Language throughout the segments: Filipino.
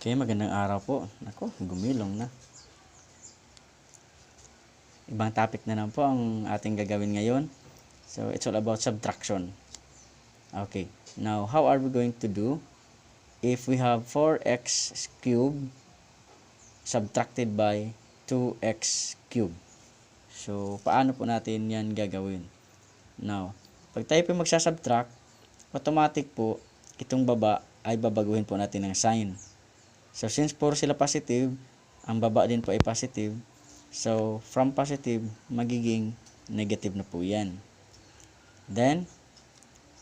Okay, magandang araw po. Nako, gumilong na. Ibang topic na lang po ang ating gagawin ngayon. So, it's all about subtraction. Okay, now how are we going to do if we have 4x cubed subtracted by 2x cubed? So, paano po natin yan gagawin? Now, pag tayo po magsasubtract, automatic po, itong baba ay babaguhin po natin ng sign. So, since 4 sila positive, ang baba din po ay positive. So, from positive, magiging negative na po yan. Then,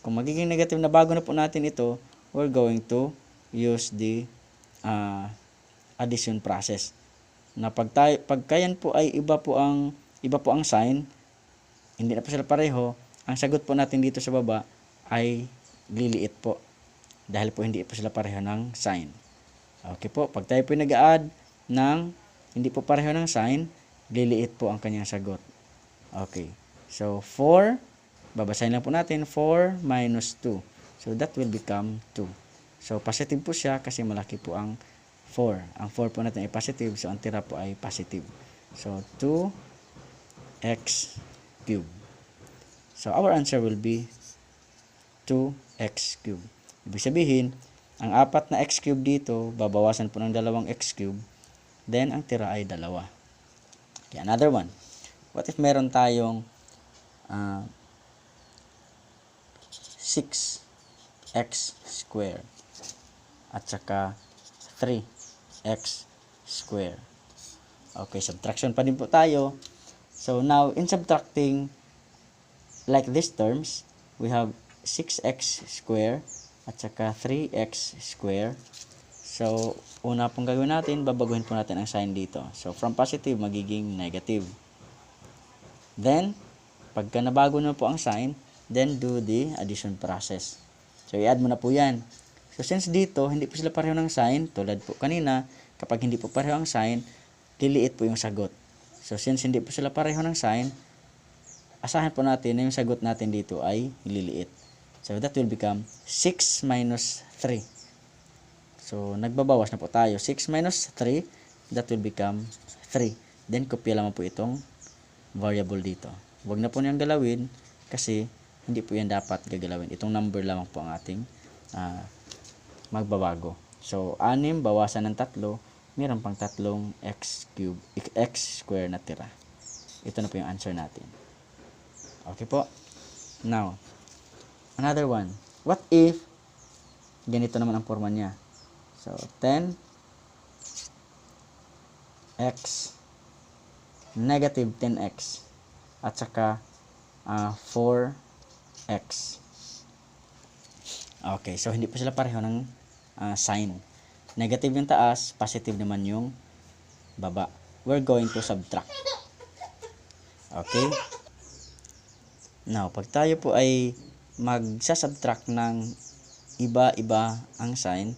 kung magiging negative na bago na po natin ito, we're going to use the addition process. Na pagka yan po ay iba po ang sign, hindi na po sila pareho, ang sagot po natin dito sa baba ay liliit po. Dahil po hindi po sila pareho ng sign. Okay po, pag tayo po nag-add ng hindi po pareho ng sign, liliit po ang kanyang sagot. Okay, so 4, babasahin lang po natin, 4 minus 2. So that will become 2. So positive po siya kasi malaki po ang 4. Ang 4 po natin ay positive, so ang tira po ay positive. So 2x cubed. So our answer will be 2x cubed. Ibig sabihin, ang 4 na x cube dito, babawasan po ng 2 x cube, then ang tira ay 2. Okay, another one. What if meron tayong 6x squared at saka 3x squared? Okay, subtraction pa din po tayo. So now, in subtracting like these terms, we have 6x squared at saka 3x square. So, una pong gagawin natin, babaguhin po natin ang sign dito. So, from positive, magiging negative. Then, pagka nabago na po ang sign, then do the addition process. So, i-add mo na po yan. So, since dito, hindi po sila pareho ng sign, tulad po kanina, kapag hindi po pareho ang sign, liliit po yung sagot. So, since hindi po sila pareho ng sign, asahan po natin na yung sagot natin dito ay liliit. So, that will become 6 minus 3. So, nagbabawas na po tayo. 6 minus 3, that will become 3. Then, kopya lamang po itong variable dito. Huwag na po niyang galawin kasi hindi po yan dapat gagalawin. Itong number lamang po ang ating magbabago. So, 6 bawasan ng 3, mayroon pang 3x cube, x square na tira. Ito na po yung answer natin. Okay po? Now, another one. What if ganito naman ang forma niya? So, 10x negative 10x at saka 4x. Okay, so hindi pa sila pareho ng sign. Negative yung taas, positive naman yung baba. We're going to subtract. Okay? Now, pag tayo po ay magsasubtract ng iba-iba ang sign,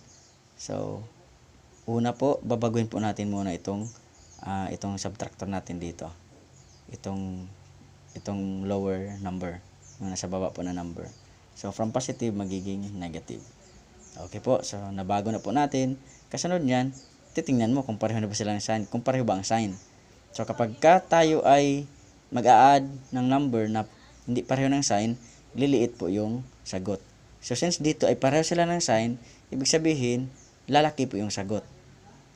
so, una po, babaguhin po natin muna itong subtractor natin dito. Itong lower number, yung nasa baba po na number. So, from positive, magiging negative. Okay po, so, nabago na po natin. Kasunod niyan, titingnan mo kung pareho na ba sila ng sign, kung pareho ba ang sign. So, kapag tayo ay mag-a-add ng number na hindi pareho ng sign, liliit po yung sagot. So, since dito ay pareho sila ng sign, ibig sabihin, lalaki po yung sagot.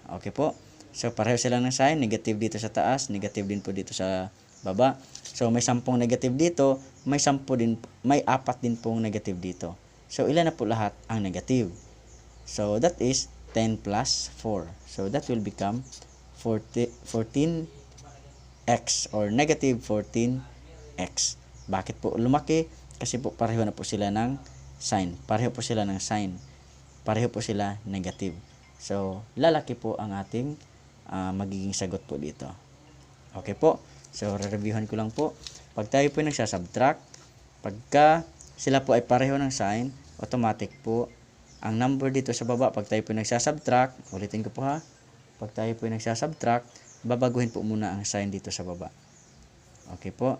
Okay po? So, pareho sila ng sign, negative dito sa taas, negative din po dito sa baba. So, may 10 negative dito, may 4 din pong negative dito. So, ilan na po lahat ang negative? So, that is 10 plus 4. So, that will become 14x or negative 14x. Bakit po lumaki? Kasi po pareho na po sila ng sign. Pareho po sila ng sign. Pareho po sila negative. So, lalaki po ang ating magiging sagot po dito. Okay po? So, re-reviewhan ko lang po. Pag tayo po nagsasubtract, pagka sila po ay pareho ng sign, automatic po ang number dito sa baba. Pag tayo po nagsasubtract, ulitin ko po ha. Pag tayo po nagsasubtract, babaguhin po muna ang sign dito sa baba. Okay po?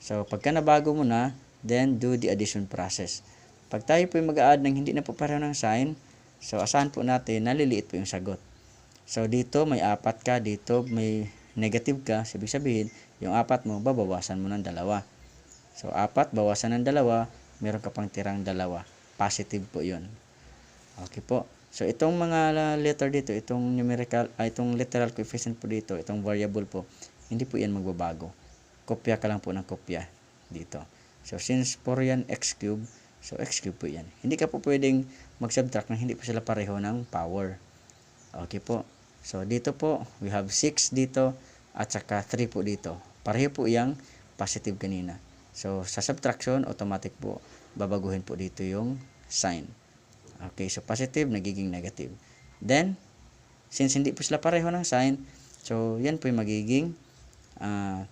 So, pagka nabago mo na, then do the addition process. Pag tayo po mag-a-add ng hindi na po pareho ng sign, so asahan po natin na liliit po yung sagot. So, dito may 4 ka, dito may negative ka. So, ibig sabihin, yung 4 mo, babawasan mo ng 2. So, 4 bawasan ng 2, meron ka pang tirang 2. Positive po yun. Okay po. So, itong mga letter dito, itong numerical, itong literal coefficient po dito, itong variable po, hindi po yan magbabago. Kopya ka lang po ng kopya dito. So, since 4 yan x cube, so x cube po yan. Hindi ka po pwedeng mag-subtract na hindi po sila pareho ng power. Okay po. So, dito po, we have 6 dito, at saka 3 po dito. Pareho po yung positive kanina. So, sa subtraction, automatic po, babaguhin po dito yung sign. Okay, so positive, nagiging negative. Then, since hindi po sila pareho ng sign, so, yan po yung magiging 6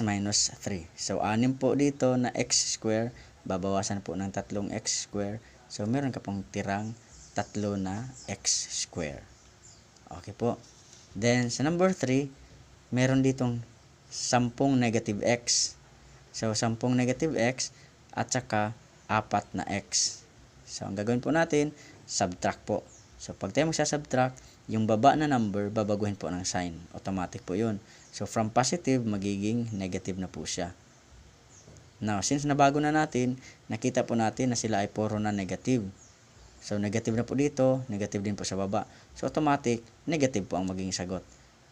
minus 3. So, 6 po dito na x square, babawasan po ng 3x square. So, meron ka pong tirang 3 na x square. Okay po. Then, sa number 3, meron ditong 10 negative x. So, 10 negative x at saka 4 na x. So, ang gagawin po natin, subtract po. So, pag tayo magsasubtract, yung baba na number, babaguhin po ng sign. Automatic po yun. So, from positive, magiging negative na po siya. Now, since nabago na natin, nakita po natin na sila ay puro na negative. So, negative na po dito, negative din po sa baba. So, automatic, negative po ang magiging sagot.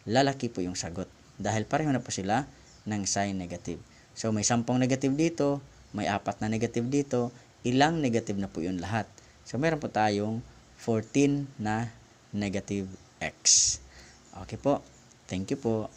Lalaki po yung sagot. Dahil pareho na po sila ng sign negative. So, may 10 negative dito, may 4 na negative dito, ilang negative na po yun lahat. So, meron po tayong 14 na negative x. Okay po. Thank you po.